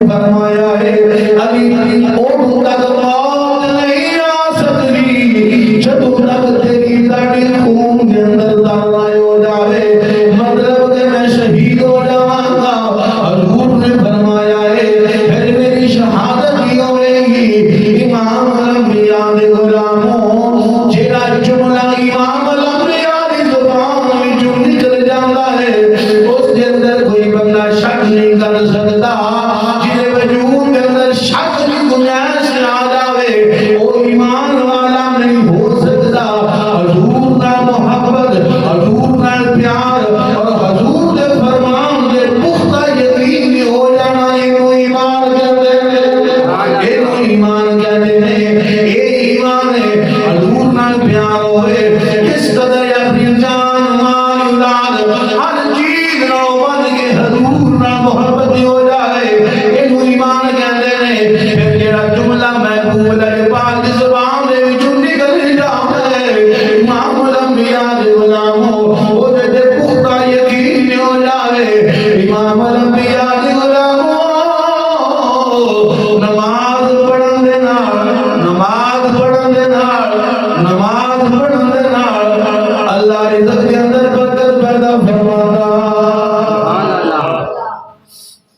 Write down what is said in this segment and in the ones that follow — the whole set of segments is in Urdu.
فرمایا ہے ابھی اوڑ تک موت نہیں آ سکتی جدو تک تیری داڑھی خون کے اندر داخل ہو جاوے مطلب کہ میں شہید ہو جاواں گا حضور نے فرمایا ہے پھر میری شہادت ہی ہوئے گی امام الانبیاء دے غلاموں جیڑا جملہ امام الانبیاء دی زبان وچوں نکل جاندا ہے اس دے اندر کوئی بندہ شک نہیں کر سکتا شک کی گنجائش نہ جاوے وہ ایمان والا نہیں ہو سکتا حضور نال محبت حضور نال پیار اور حضور دے فرمان دے پختہ یقین ہو جانا اینو ایمان کہتے ہیں اینو ایمان کہتے ہیں یہ ایمان ہے حضور نال پیار ہوئے کس قدر اپنی جان مال اولاد ہر چیز نہ بن کے حضور نال محبت ہو جائے اینو ایمان کہتے ہیں پھر جڑا جملہ محبوب ہے پاک زبان دے وچوں نکل جاوے امام الانبیاء دے غلاموں او دے پختہ یقین ہو جاوے امام الانبیاء دے غلاموں نماز پڑھن دے نال اللہ رزق کے اندر برکت پیدا فرماتا سبحان اللہ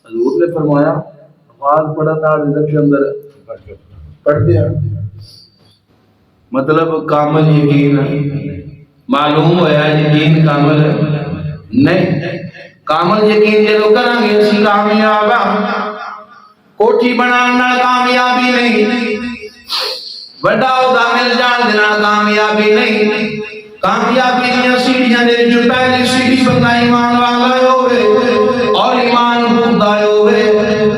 حضور نے فرمایا نماز پڑھنا رزق کے اندر پڑھتے ہیں مطلب کامل یقین معلوم ہوا یقین کامل نہیں کامل یقین جو کریں گے اسی کامیاب کوٹھی بنانا کامیابی نہیں بڑا عہدہ مل جان دینا کامیابی نہیں کامیابی دیا سیڑھیاں دے جو پہلی سیڑھی بندہ ایمان والا ہوئے اور ایمان پختہ ہوئے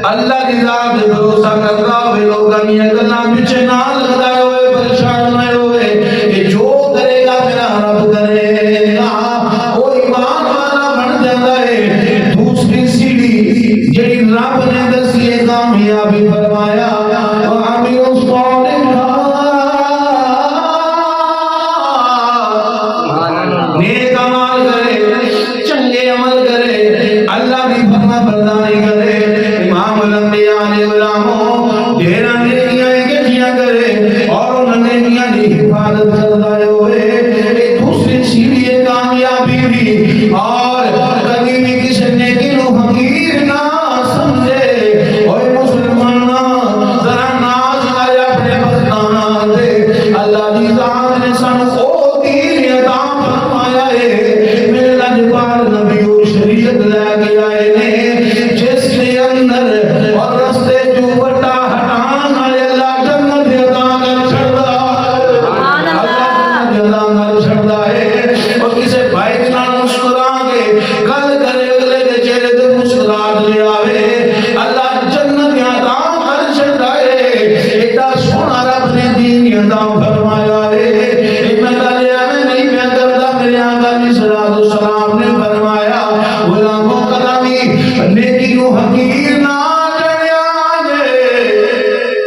اللہ کی ذات پہ بھروسہ کرتا ہوئے لوگاں میاں گلاں پیچھے نہ لگتا ہوئے پریشان نہ ہوئے کہ جو کرے گا میرا رب کرے گا وہ ایمان والا بن جاتا ہے دوسری سیڑھی جڑی رب نے دسی ہے کامیابی فرمایا وعمل الصالحات نیک عمل کرے چنگے عمل کرے اللہ کی فرما برداری کرے امام الانبیاء نے غلاموں ڈیرا نیکیاں اکٹھیاں کرے اور انہوں نے نیکیاں کی حفاظت کرتا ہوئے ایک دوسری سیڑھی کامیابی بھی اور کبھی بھی کسی نیکی نو حقیر نہ سمجھے اور مسلمان ذرا ناز کرے اپنے بختان دے اللہ کی ذات نے سن کو دین عطا فرمایا ہے میرے لجپال نبی و شریعت لے کے آئے نے جس کے اندر اور رستے جو بٹا ہٹان والے اللہ جنت عطا کر چھڑدا اللہ جنت عطا کر چھڑدا ہے اور کسے بھائی کے نال مسکرا کے گل کرے اگلے کے چہرے تے مسکراہٹ لے آوے اللہ جنت عطا کر چھڑدا ہے ایڈا سونا رب نے دین عطا فرمایا ہے میں گل ایویں نہیں میں کردا میرے آقا علیہ السلام نے فرمایا غلاموں کلامی نیکی کو حقیر نہ جانیا جے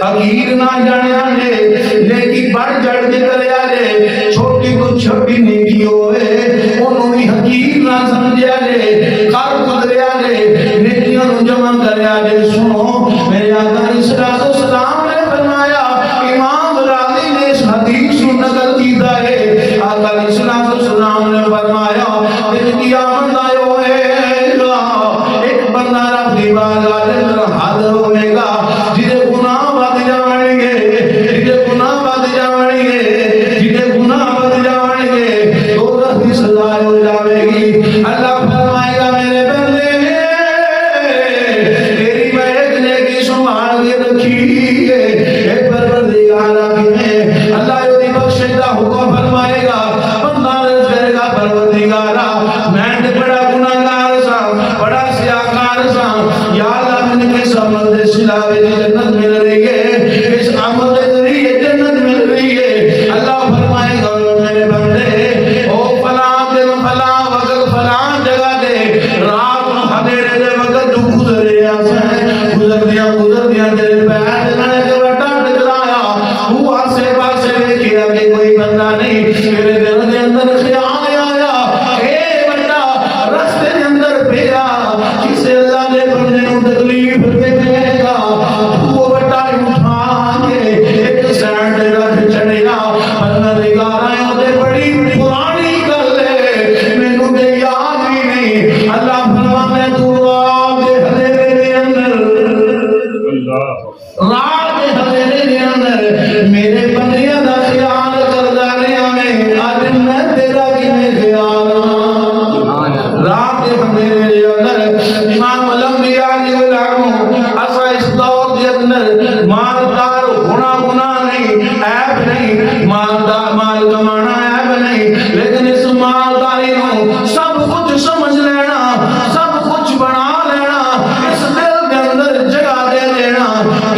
حقیر نہ جانیا جے نیکی بڑھ چڑھ کے کریا جے چھوٹی کو چھوٹی نیکی ہوئے انہوں بھی حقیر نہ سمجھیا جے کر گزریا جے نیکیاں نو جمع کریا جے سنو میرے آقا علیہ السلام نے فرمایا امام راضی نے اس حدیث کو نقل کیتا ہے آقا علیہ السلام نے فرمایا دن قیامت آئے ایک بندہ رب دی بارگاہ دے اندر حاضر ہوئے گا جدے گناہ ود جاویں گے جدے گناہ ود جاویں گے جدے گناہ ود جاویں گے دوزخ کی سزا ہو جاوے گی اللہ فرمائے گا میرے بندے تیری میں ایک نیکی سنبھال کے رکھی ہے اے پروردگار ہے اللہ یہ بخشش کا حکم فرمائے گا بندہ رض کرے گا پروردگار میں تے بڑا گناہگار سا بڑا سیاہکار سا یا اللہ میں نے کس عمل دے سلاوے دی جنت مل رہی ہے اس عمل دے ذریعے جنت مل رہی ہے اللہ فرمائے گا میرے بندے او فلاں دن فلاں وقت فلاں جگہ دے رات نو ہدیرے دے وقت جو گزرے آسیں گزر دیا تیرے پیر نہ کے وٹا ٹکرایا وہ آسے پاسے دیکھیا کہ کوئی بندہ نہیں میرے دل دے اندر خیال آیا اے بندہ رستے دے اندر پیا کسے اللہ نے بندے نو تکلیف دے دے گا اندر مالدار ہونا گناہ نہیں، عیب نہیں، مال کمانا عیب نہیں، لیکن اس مالداری کو سب کچھ سمجھ لینا، سب کچھ بنا لینا، اس دل کے اندر جگہ دے دینا،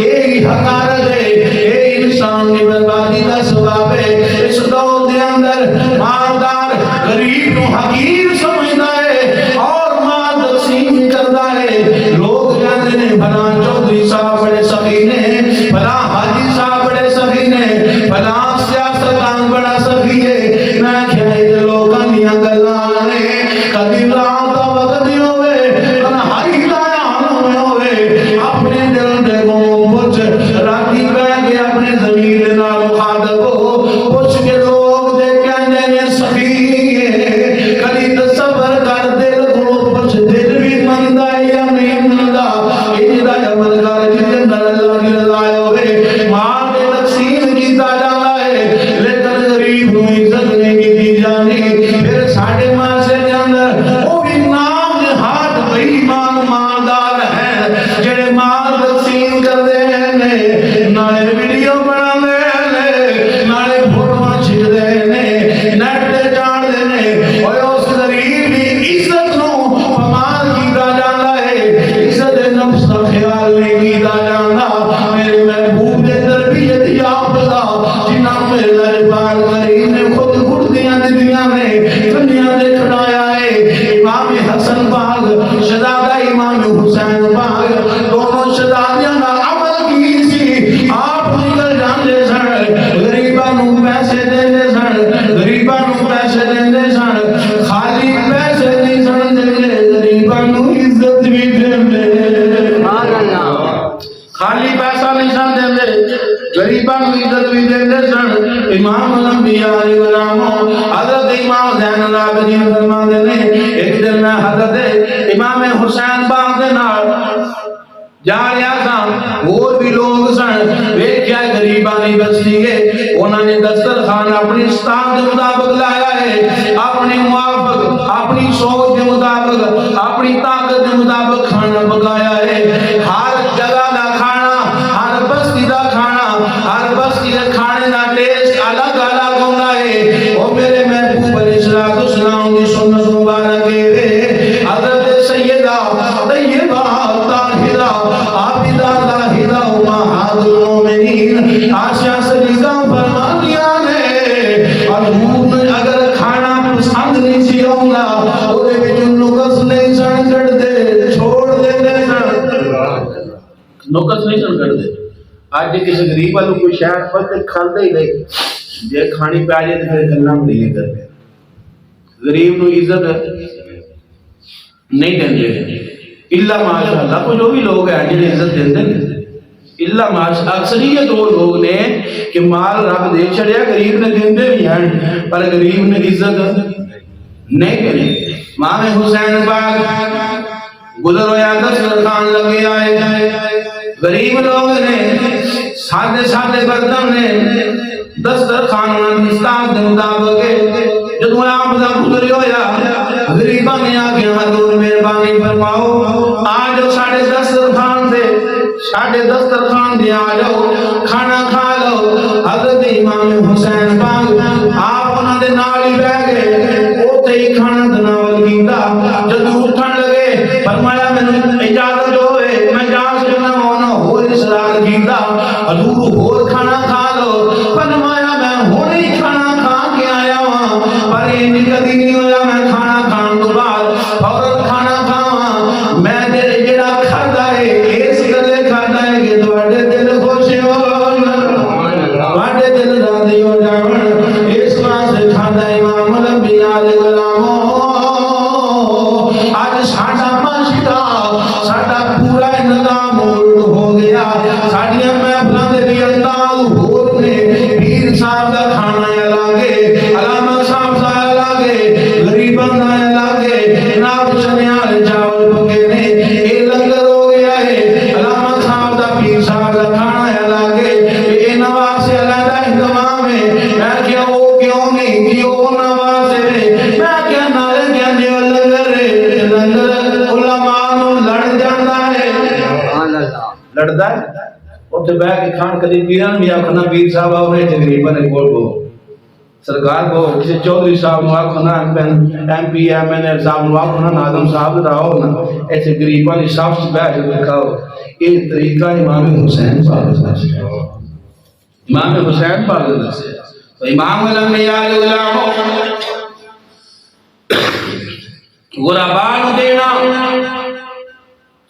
یہی حقارت ہے، یہی انسان کی بربادی کا سبب ہے۔ اس دور کے اندر مالدار غریب کو حقیر سمجھتا ہے اور مال تقسیم کرتا ہے۔ لوگ کہتے ہیں فلاں چودھری صاحب بڑے سخی نے، فلاں حاجی صاحب بڑے سخی نے، فلاں سیاستدان بڑا سخی ہے۔ میں کہے لوگاں دیاں گلاں نے، کبھی رات دا وقت نہیں ہوئے، تنہائی دا عالم ہوئے، اپنے دل دے کو پوچھ، راتی بیٹھ کے اپنے ضمیر دے نال مخاطب ہو، پوچھ کے لوگ دے کہندے نے سخی ہے، کبھی تصور کر دل کو پوچھ، دل بھی مندا ہے یا نہیں مندا، اجدا عمل کر جس اندر اللہ کی رضا ہوئے، مال دے تقسیم کیتا جاتا ہے، لیکن غریب کو عزت نہیں کی جانی۔ پھر ساڑھے معاشرے کے اندر وہ بھی نام ہاتھ بے ایمان مالدار ہے، جڑے مال تقسیم کر دے نے، نالے ویڈیو بنا دے، نالے فوٹو چھک دے نے، نیٹ تے چاڑ دے نے، اور اس غریب کی عزت نو پامال کیتا جاتا ہے، عزت نفس کا خیال نہیں کیتا جاتا۔ میرے محبوب دے تربیت یافتہ جنہاں میرے دربار کریم نے خود گھٹیاں دنیا میں دنیا دے کھڑایا ہے۔ امام حسن پاک شہزادہ امام حسین پاک دونوں شہزادیاں دا عمل کی سی، آپ نکل جاندے سن، غریباں نوں پیسے دیندے سن، غریباں نوں پیسے دیندے سن، خالی پیسے نہیں سن دیندے، غریباں نوں عزت بھی دیندے۔ سبحان اللہ، خالی پیسہ نہیں سن دیندے، غریباں نوں عزت بھی دیندے سن۔ امام الانبیاء علیہ السلام حضرت امام زین العابدین فرماندے نے، ایک دن میں حضرت امام حسین پاک دے نال جا رہا تھا، اور بھی لوگ سن، ویکھیا غریباں دی بستی ہے، انہوں نے دسترخوان اپنی استعداد کے مطابق لایا ہے، اپنے موافق، اپنی سوچ کے مطابق، اپنی طاقت کے مطابق کھانا پکایا ہے۔ ہر جگہ دا کھانا، ہر بستی دا کھانا، ہر بستی دے کھانے دا ٹیسٹ الگ الگ ہوندا ہے۔ او میرے محبوب علیہ الصلوۃ والسلام دی سنت مبارک ہے، حضرت سیدہ طیبہ طاہرہ عابدہ زاہدہ امہات المومنین عائشہ صدیقہ فرماندیاں نے، حضور نے اگر کھانا پسند نہیں سی آوندا، اودے وچ نقص نہیں سن کڈدے، چھوڑ دیندے سن، نقص نہیں سن کڈدے۔ اج کسی غریب والوں کوئی شاید پتہ کھاندے ہی نہیں، جے کھانی پہ جائے تو پھر گلاں نہیں کرتے، غریب نو عزت نہیں دیندے۔ اللہ ماشاءاللہ کو جو بھی لوگ ہیں جنہیں عزت دیندے ہیں، اللہ ماشاءاللہ اکثریت وہ لوگ نے کہ مال رب دے چھڑیا، غریب نے دیندے بھی ہیں پر غریب نے عزت نہیں کریں۔ امام حسین پاک گزر ہویا دسترخوان لگے آئے، غریب لوگ نے سادے سادے برتن نے دسترخوان انہوں نے استعداد کے مطابق، جدو آپ دا گزر ہویا غریباں نے آگیا حضور مہربانی فرماؤ، آج ساڑھے دسترخوان سے ساڑھے دسترخوان دے آ جاؤ، کھانا کھا لو۔ حضرت امام حسین پاک آپ انہوں نے نال ہی بیٹھ گئے، اوتے ہی کھانا تناول کیتا، جدو اٹھن لگے فرمایا میں اجازت ہوئے میں جا سکنا ہونا ہور اصرار کیتا، حضور ہور کھانا کھا لو، فرمایا میں ہور ہی کھانا کھا کے آیا ہوں، پر یہ کدی نہیں ہویا میں کھانا کھان تو بعد فوراً کھانا کھاواں، میں تیرے جڑا کھادا ہے اس گلے کھادا ہے کہ تواڈے دل خوش ہون، تواڈے دل راضی ہو جاون، اس واسطے کھادا امام الانبیاء علیہ السلام۔ آج ساڈا معاشرہ ساڈا پورا نظام الٹ ہو گیا، ساڈیاں محفلاں دے بھی انداز ہور نے، پیر صاحب دا کھانا الگ ہے، علامہ صاحب دا الگ ہے، غریباں دا الگ ہے، جناب چنے والے چاول پکے نے، یہ لنگر ہو گیا ہے، علامہ صاحب دا پیر صاحب دا کھانا الگ ہے، یہ نواز سے علیحدہ اہتمام ہے۔ میں کیا وہ کیوں نہیں کیوں نواز ہے، میں کیا نالے کیا دیو لنگر ہے، لنگر علماء نو لڑ جاندہ ہے، لڑدا ہے اتنے بہ کے کھان کدی پیران بھی آخنا پیر صاحب آؤ رہے غریباں نے کول کو سرکار کو کسی چودھری صاحب نو آخنا ایم پی ایم این اے صاحب نو آخنا ناظم صاحب راؤ نا ایسے غریباں نے صاف سے بہ کے دکھاؤ یہ طریقہ امام حسین پاک سے امام حسین پاک سے تو امام الانبیاء العلماء غرباء نو دینا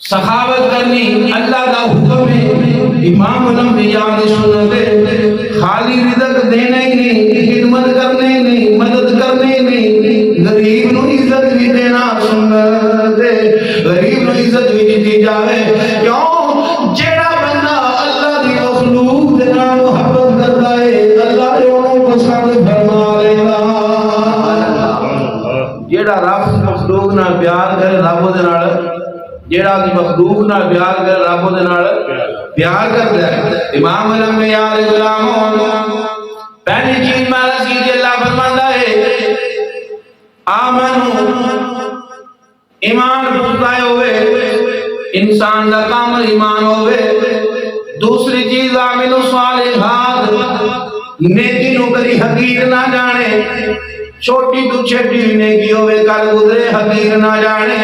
سخاوت کرنی اللہ دا حکم ہے امام الانبیاء دی سنت ہے خالی رزق دینا ہی نہیں خدمت کرنے نہیں مدد کرنے نہیں غریب نو عزت بھی دینا سنت ہے غریب نو عزت بھی دی جاوے کیوں جیڑا بندہ اللہ دی مخلوق دے نال محبت کردا ہے اللہ انہوں پسند فرما لیندا جیڑا رب مخلوق نال پیار کرے رب دے نال جیڑا دی مخلوق نال پیار کرے رب دے نال پیار کردا ہے امام الانبیاء العلماء پہلی چیز میں رسی کہ اللہ فرماندا ہے آمنو ایمان پختہ ہوئے انسان دا کامل ایمان ہوئے دوسری چیز عامل صالحات نیکی نو کری حقیر نہ جانے چھوٹی تو چھٹی نیکی ہوئے کل گزرے حقیر نہ جانے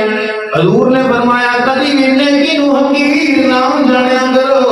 حضور نے فرمایا کدی بھی نیکی نو حقیر نہ جانے کرو